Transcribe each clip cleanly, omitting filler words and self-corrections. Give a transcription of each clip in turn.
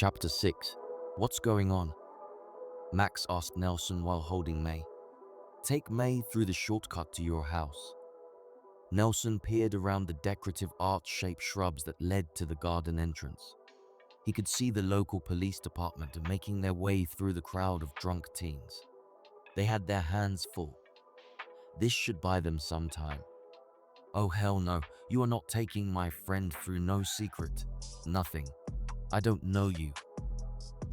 Chapter 6. What's going on? Max asked Nelson while holding Mei. Take Mei through the shortcut to your house. Nelson peered around the decorative arch-shaped shrubs that led to the garden entrance. He could see the local police department making their way through the crowd of drunk teens. They had their hands full. This should buy them some time. Oh hell no, you are not taking my friend through no secret. Nothing. I don't know you.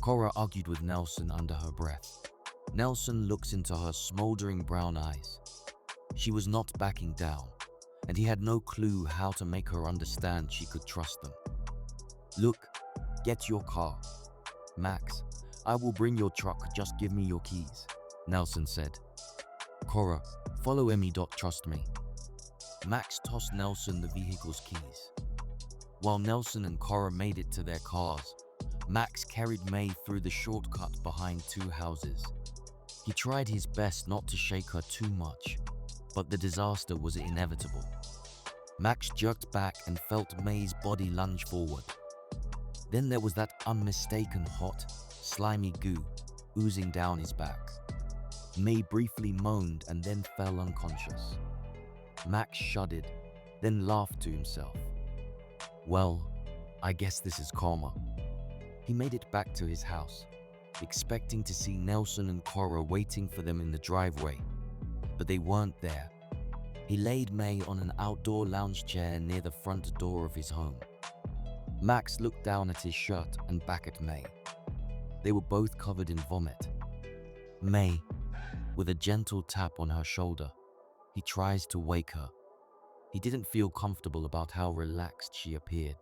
Cora argued with Nelson under her breath. Nelson looked into her smoldering brown eyes. She was not backing down, and he had no clue how to make her understand she could trust them. Look, get your car. Max, I will bring your truck, just give me your keys, Nelson said. Cora, follow me. Trust me. Max tossed Nelson the vehicle's keys. While Nelson and Cora made it to their cars, Max carried Mei through the shortcut behind two houses. He tried his best not to shake her too much, but the disaster was inevitable. Max jerked back and felt Mei's body lunge forward. Then there was that unmistakable hot, slimy goo oozing down his back. Mei briefly moaned and then fell unconscious. Max shuddered, then laughed to himself. Well, I guess this is karma. He made it back to his house, expecting to see Nelson and Cora waiting for them in the driveway, but they weren't there. He laid Mei on an outdoor lounge chair near the front door of his home. Max looked down at his shirt and back at Mei. They were both covered in vomit. Mei, with a gentle tap on her shoulder, he tries to wake her. He didn't feel comfortable about how relaxed she appeared.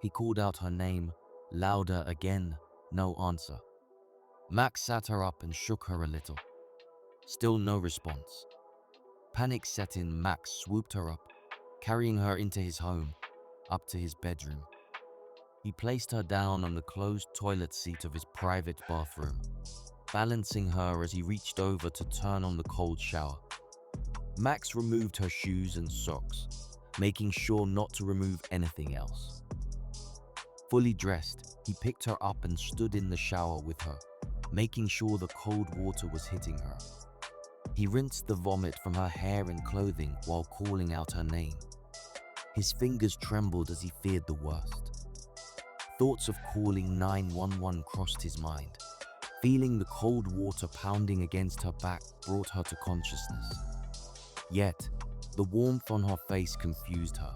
He called out her name, louder again, no answer. Max sat her up and shook her a little. Still no response. Panic set in. Max swooped her up, carrying her into his home, up to his bedroom. He placed her down on the closed toilet seat of his private bathroom, balancing her as he reached over to turn on the cold shower. Max removed her shoes and socks, making sure not to remove anything else. Fully dressed, he picked her up and stood in the shower with her, making sure the cold water was hitting her. He rinsed the vomit from her hair and clothing while calling out her name. His fingers trembled as he feared the worst. Thoughts of calling 911 crossed his mind. Feeling the cold water pounding against her back brought her to consciousness. Yet, the warmth on her face confused her.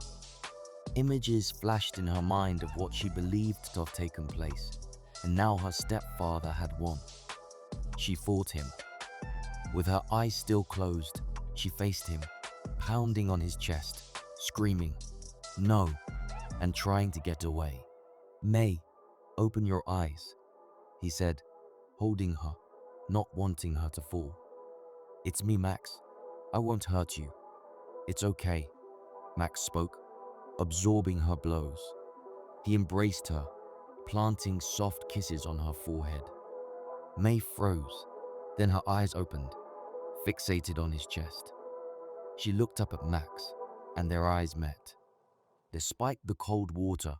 Images flashed in her mind of what she believed to have taken place, and now her stepfather had won. She fought him. With her eyes still closed, she faced him, pounding on his chest, screaming, "No," and trying to get away. "Mei, open your eyes," he said, holding her, not wanting her to fall. "It's me, Max. I won't hurt you. It's okay," Max spoke, absorbing her blows. He embraced her, planting soft kisses on her forehead. Mei froze, then her eyes opened, fixated on his chest. She looked up at Max, and their eyes met. Despite the cold water,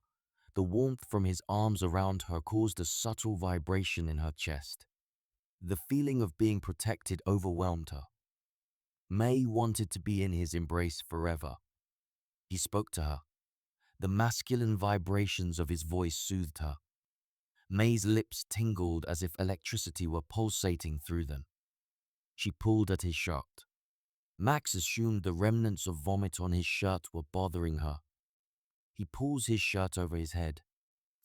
the warmth from his arms around her caused a subtle vibration in her chest. The feeling of being protected overwhelmed her. Mei wanted to be in his embrace forever. He spoke to her. The masculine vibrations of his voice soothed her. Mei's lips tingled as if electricity were pulsating through them. She pulled at his shirt. Max assumed the remnants of vomit on his shirt were bothering her. He pulls his shirt over his head,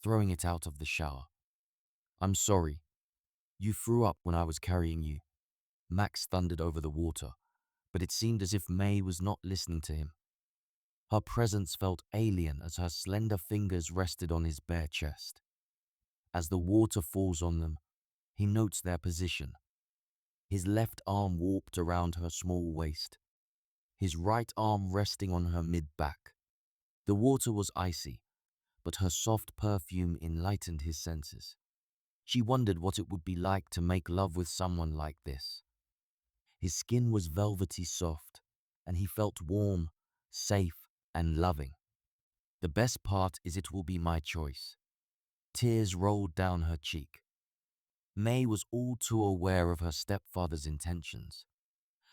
throwing it out of the shower. "I'm sorry. You threw up when I was carrying you," Max thundered over the water, but it seemed as if Mei was not listening to him. Her presence felt alien as her slender fingers rested on his bare chest. As the water falls on them, he notes their position. His left arm warped around her small waist, his right arm resting on her mid-back. The water was icy, but her soft perfume enlightened his senses. She wondered what it would be like to make love with someone like this. His skin was velvety soft, and he felt warm, safe, and loving. "The best part is it will be my choice." Tears rolled down her cheek. Mei was all too aware of her stepfather's intentions.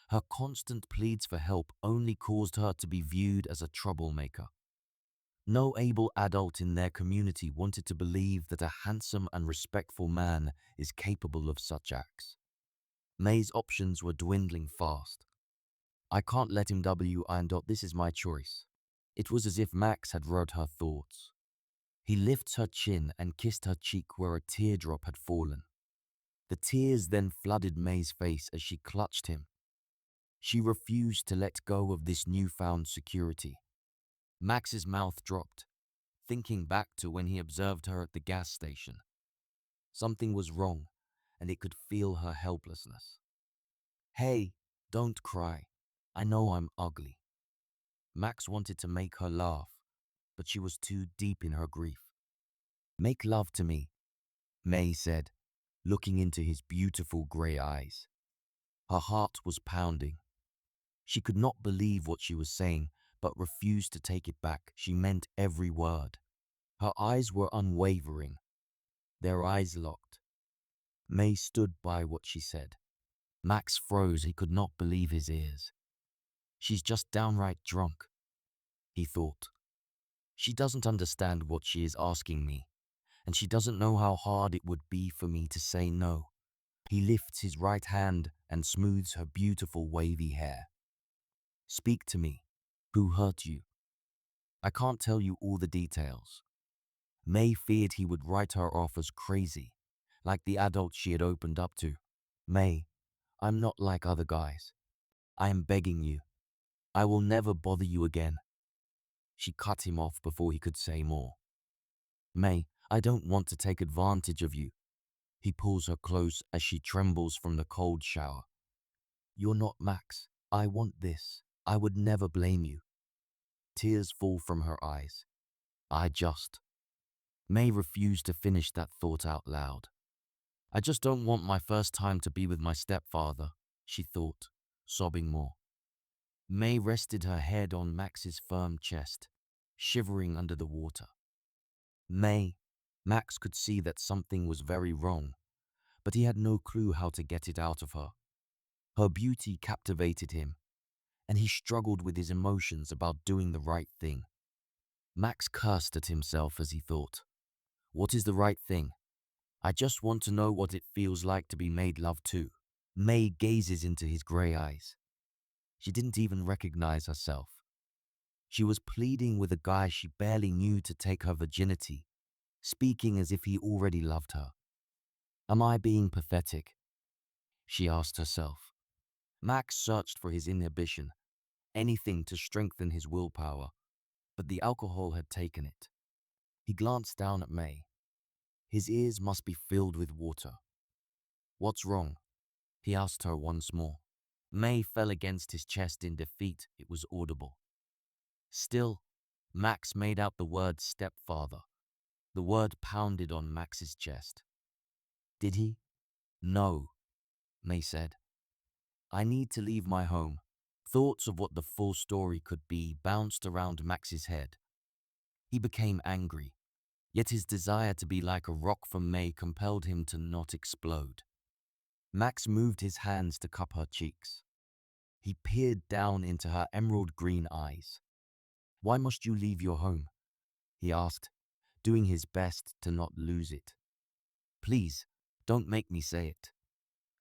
Her constant pleas for help only caused her to be viewed as a troublemaker. No able adult in their community wanted to believe that a handsome and respectful man is capable of such acts. May's options were dwindling fast. I can't let him this is my choice. It was as if Max had read her thoughts. He lifts her chin and kissed her cheek where a teardrop had fallen. The tears then flooded May's face as she clutched him. She refused to let go of this newfound security. Max's mouth dropped, thinking back to when he observed her at the gas station. Something was wrong, and it could feel her helplessness. Hey, don't cry. I know I'm ugly. Max wanted to make her laugh, but she was too deep in her grief. Make love to me, May said, looking into his beautiful grey eyes. Her heart was pounding. She could not believe what she was saying, but refused to take it back. She meant every word. Her eyes were unwavering. Their eyes locked. May stood by what she said. Max froze. He could not believe his ears. She's just downright drunk, he thought. She doesn't understand what she is asking me, and she doesn't know how hard it would be for me to say no. He lifts his right hand and smooths her beautiful wavy hair. Speak to me. Who hurt you? I can't tell you all the details. May feared he would write her off as crazy, like the adult she had opened up to. May, I'm not like other guys. I am begging you. I will never bother you again. She cut him off before he could say more. May, I don't want to take advantage of you. He pulls her close as she trembles from the cold shower. You're not Max. I want this. I would never blame you. Tears fall from her eyes. May refused to finish that thought out loud. I just don't want my first time to be with my stepfather, she thought, sobbing more. May rested her head on Max's firm chest, shivering under the water. Max could see that something was very wrong, but he had no clue how to get it out of her. Her beauty captivated him, and he struggled with his emotions about doing the right thing. Max cursed at himself as he thought, what is the right thing? I just want to know what it feels like to be made love to. May gazes into his grey eyes. She didn't even recognize herself. She was pleading with a guy she barely knew to take her virginity, speaking as if he already loved her. Am I being pathetic? She asked herself. Max searched for his inhibition, anything to strengthen his willpower, but the alcohol had taken it. He glanced down at May. His ears must be filled with water. What's wrong? He asked her once more. May fell against his chest in defeat. It was audible. Still, Max made out the word stepfather. The word pounded on Max's chest. Did he? No, May said. I need to leave my home. Thoughts of what the full story could be bounced around Max's head. He became angry, yet his desire to be like a rock from May compelled him to not explode. Max moved his hands to cup her cheeks. He peered down into her emerald green eyes. Why must you leave your home? He asked, doing his best to not lose it. Please, don't make me say it.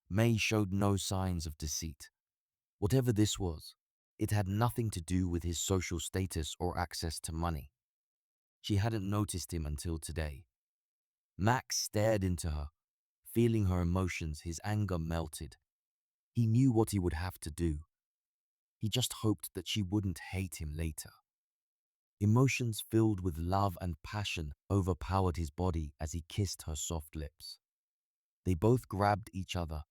May showed no signs of deceit. Whatever this was, it had nothing to do with his social status or access to money. She hadn't noticed him until today. Max stared into her. Feeling her emotions, his anger melted. He knew what he would have to do. He just hoped that she wouldn't hate him later. Emotions filled with love and passion overpowered his body as he kissed her soft lips. They both grabbed each other,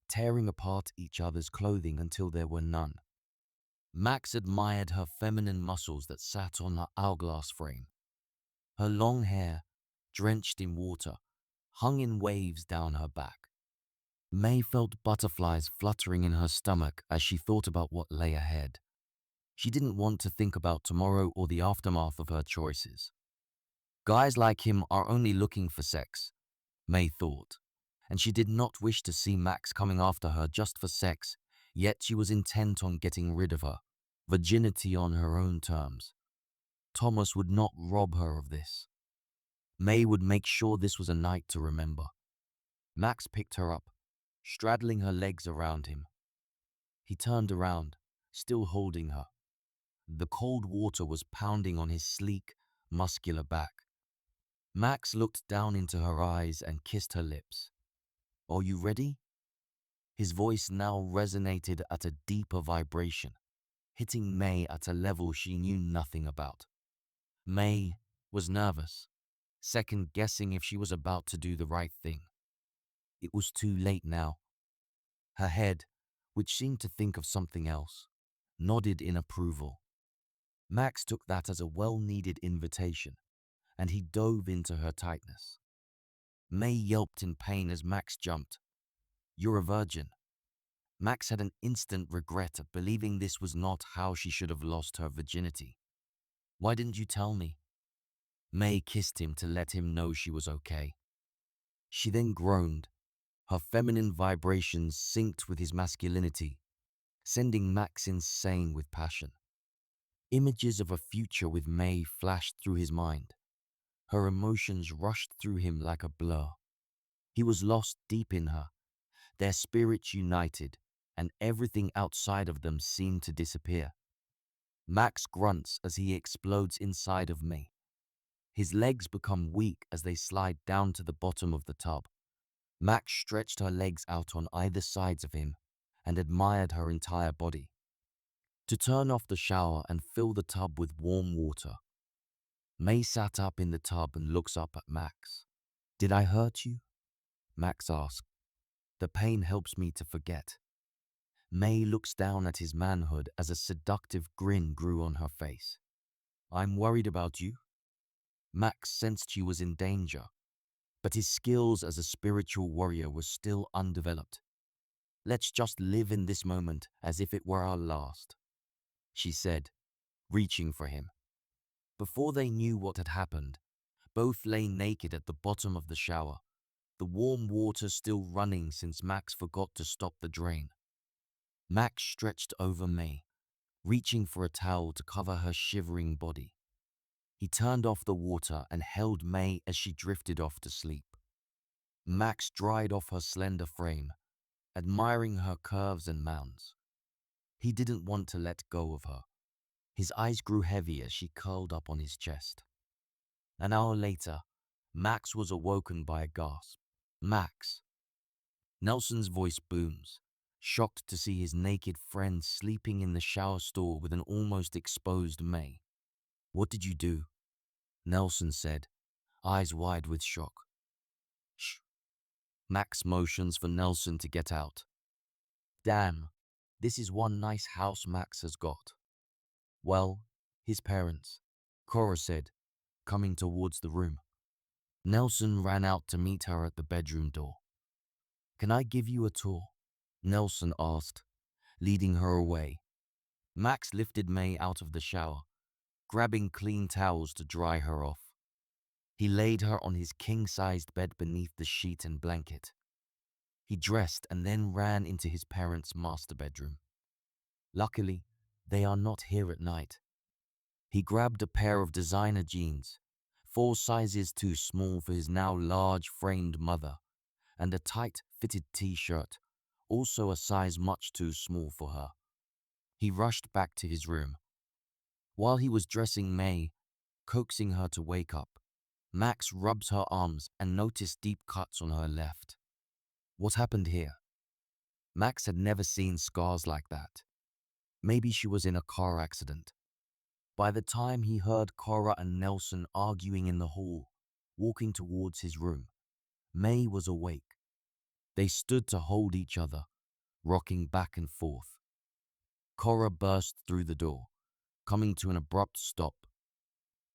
tearing apart each other's clothing until there were none. Max admired her feminine muscles that sat on her hourglass frame. Her long hair, drenched in water, hung in waves down her back. May felt butterflies fluttering in her stomach as she thought about what lay ahead. She didn't want to think about tomorrow or the aftermath of her choices. Guys like him are only looking for sex, Mei thought, and she did not wish to see Max coming after her just for sex, yet she was intent on getting rid of her, virginity on her own terms. Thomas would not rob her of this. Mei would make sure this was a night to remember. Max picked her up, straddling her legs around him. He turned around, still holding her. The cold water was pounding on his sleek, muscular back. Max looked down into her eyes and kissed her lips. "Are you ready?" His voice now resonated at a deeper vibration, hitting Mei at a level she knew nothing about. Mei was nervous, second-guessing if she was about to do the right thing. It was too late now. Her head, which seemed to think of something else, nodded in approval. Max took that as a well-needed invitation, and he dove into her tightness. Mei yelped in pain as Max jumped. "You're a virgin." Max had an instant regret at believing this was not how she should have lost her virginity. "Why didn't you tell me?" Mei kissed him to let him know she was okay. She then groaned, her feminine vibrations synced with his masculinity, sending Max insane with passion. Images of a future with Mei flashed through his mind. Her emotions rushed through him like a blur. He was lost deep in her, their spirits united, and everything outside of them seemed to disappear. Max grunts as he explodes inside of Mei. His legs become weak as they slide down to the bottom of the tub. Max stretched her legs out on either sides of him and admired her entire body. To turn off the shower and fill the tub with warm water. Mei sat up in the tub and looks up at Max. "Did I hurt you?" Max asked. "The pain helps me to forget." Mei looks down at his manhood as a seductive grin grew on her face. "I'm worried about you." Max sensed she was in danger, but his skills as a spiritual warrior were still undeveloped. "Let's just live in this moment as if it were our last," she said, reaching for him. Before they knew what had happened, both lay naked at the bottom of the shower, the warm water still running since Max forgot to stop the drain. Max stretched over Mei, reaching for a towel to cover her shivering body. He turned off the water and held Mei as she drifted off to sleep. Max dried off her slender frame, admiring her curves and mounds. He didn't want to let go of her. His eyes grew heavy as she curled up on his chest. An hour later, Max was awoken by a gasp. "Max!" Nelson's voice booms, shocked to see his naked friend sleeping in the shower stall with an almost exposed Mei. "What did you do?" Nelson said, eyes wide with shock. "Shh." Max motions for Nelson to get out. "Damn, this is one nice house Max has got." "Well, his parents," Cora said, coming towards the room. Nelson ran out to meet her at the bedroom door. "Can I give you a tour?" Nelson asked, leading her away. Max lifted Mei out of the shower, grabbing clean towels to dry her off. He laid her on his king-sized bed beneath the sheet and blanket. He dressed and then ran into his parents' master bedroom. Luckily, they are not here at night. He grabbed a pair of designer jeans, 4 sizes too small for his now large-framed mother, and a tight-fitted t-shirt, also a size much too small for her. He rushed back to his room. While he was dressing Mei, coaxing her to wake up, Max rubs her arms and noticed deep cuts on her left. What happened here? Max had never seen scars like that. Maybe she was in a car accident. By the time he heard Cora and Nelson arguing in the hall, walking towards his room, Mei was awake. They stood to hold each other, rocking back and forth. Cora burst through the door, coming to an abrupt stop.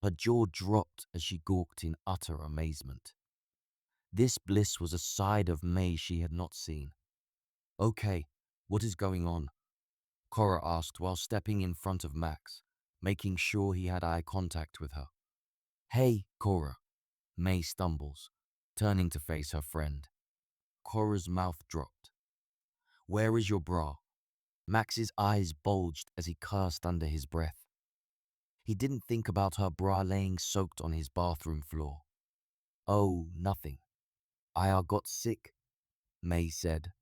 Her jaw dropped as she gawked in utter amazement. This bliss was a side of Mei she had not seen. "Okay, what is going on?" Cora asked while stepping in front of Max, making sure he had eye contact with her. "Hey, Cora," Mei stumbles, turning to face her friend. Cora's mouth dropped. Where is your bra? Max's eyes bulged as he cursed under his breath. He didn't think about her bra laying soaked on his bathroom floor. Oh, nothing. I got sick, Mei said,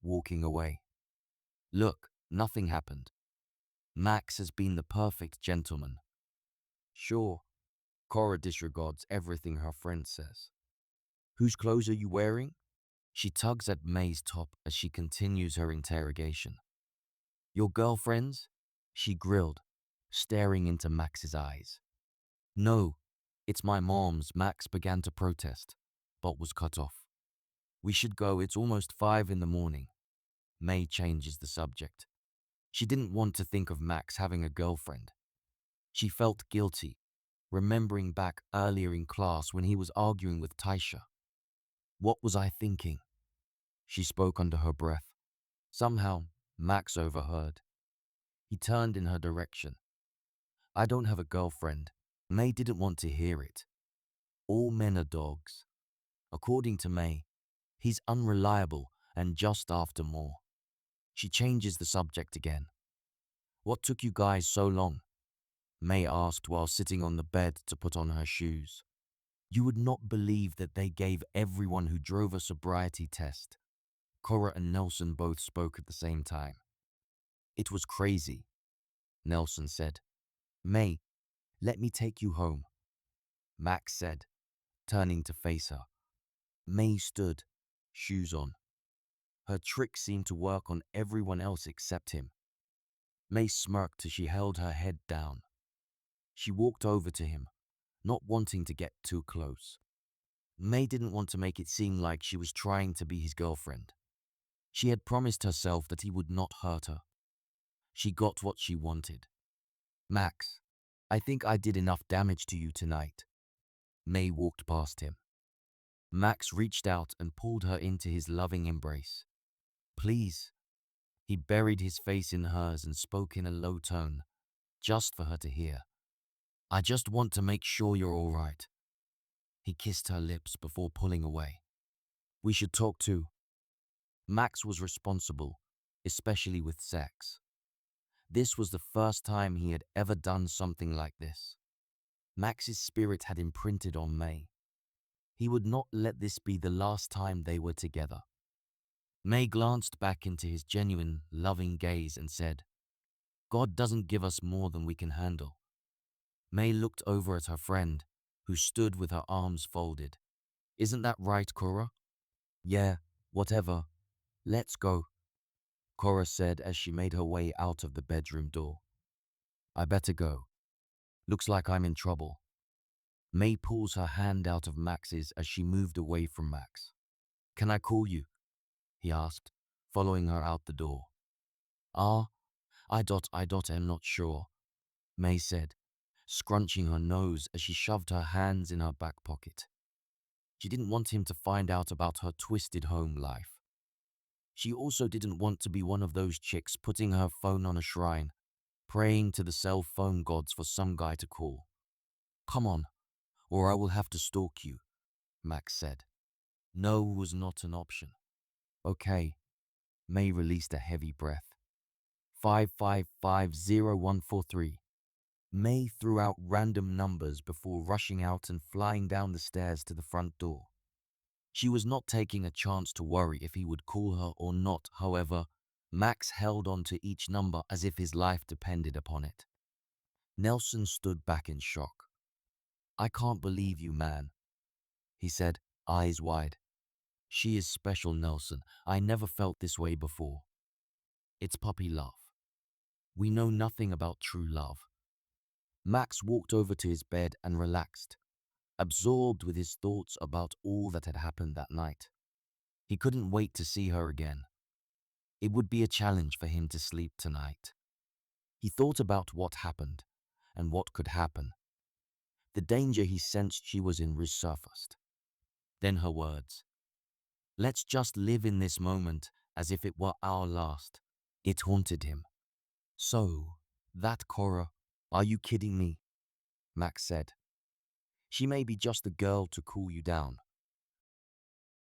walking away. Look, nothing happened. Max has been the perfect gentleman. Sure, Cora disregards everything her friend says. Whose clothes are you wearing? She tugs at May's top as she continues her interrogation. Your girlfriend's? She grilled, staring into Max's eyes. No, it's my mom's. Max began to protest, but was cut off. We should go, it's almost 5 in the morning. May changes the subject. She didn't want to think of Max having a girlfriend. She felt guilty, remembering back earlier in class when he was arguing with Taisha. What was I thinking? She spoke under her breath. Somehow, Max overheard. He turned in her direction. I don't have a girlfriend. May didn't want to hear it. All men are dogs. According to May, he's unreliable and just after more. She changes the subject again. What took you guys so long? May asked while sitting on the bed to put on her shoes. You would not believe that they gave everyone who drove a sobriety test. Cora and Nelson both spoke at the same time. It was crazy, Nelson said. May, let me take you home, Max said, turning to face her. May stood, shoes on. Her trick seemed to work on everyone else except him. May smirked as she held her head down. She walked over to him, not wanting to get too close. May didn't want to make it seem like she was trying to be his girlfriend. She had promised herself that he would not hurt her. She got what she wanted. Max, I think I did enough damage to you tonight. May walked past him. Max reached out and pulled her into his loving embrace. Please. He buried his face in hers and spoke in a low tone, just for her to hear. I just want to make sure you're all right. He kissed her lips before pulling away. We should talk too. Max was responsible, especially with sex. This was the first time he had ever done something like this. Max's spirit had imprinted on May. He would not let this be the last time they were together. May glanced back into his genuine, loving gaze and said, God doesn't give us more than we can handle. May looked over at her friend, who stood with her arms folded. Isn't that right, Cora? Yeah, whatever. Let's go, Cora said as she made her way out of the bedroom door. I better go. Looks like I'm in trouble. May pulls her hand out of Max's as she moved away from Max. Can I call you? He asked, following her out the door. I'm not sure, May said, scrunching her nose as she shoved her hands in her back pocket. She didn't want him to find out about her twisted home life. She also didn't want to be one of those chicks putting her phone on a shrine, praying to the cell phone gods for some guy to call. Come on, or I will have to stalk you, Max said. No was not an option. Okay, May released a heavy breath. 55504143. May threw out random numbers before rushing out and flying down the stairs to the front door. She was not taking a chance to worry if he would call her or not. However, Max held on to each number as if his life depended upon it. Nelson stood back in shock. I can't believe you, man, he said, eyes wide. She is special, Nelson. I never felt this way before. It's puppy love. We know nothing about true love. Max walked over to his bed and relaxed, absorbed with his thoughts about all that had happened that night. He couldn't wait to see her again. It would be a challenge for him to sleep tonight. He thought about what happened and what could happen. The danger he sensed she was in resurfaced. Then her words. Let's just live in this moment as if it were our last. It haunted him. So, that Cora, are you kidding me? Max said. She may be just a girl to cool you down,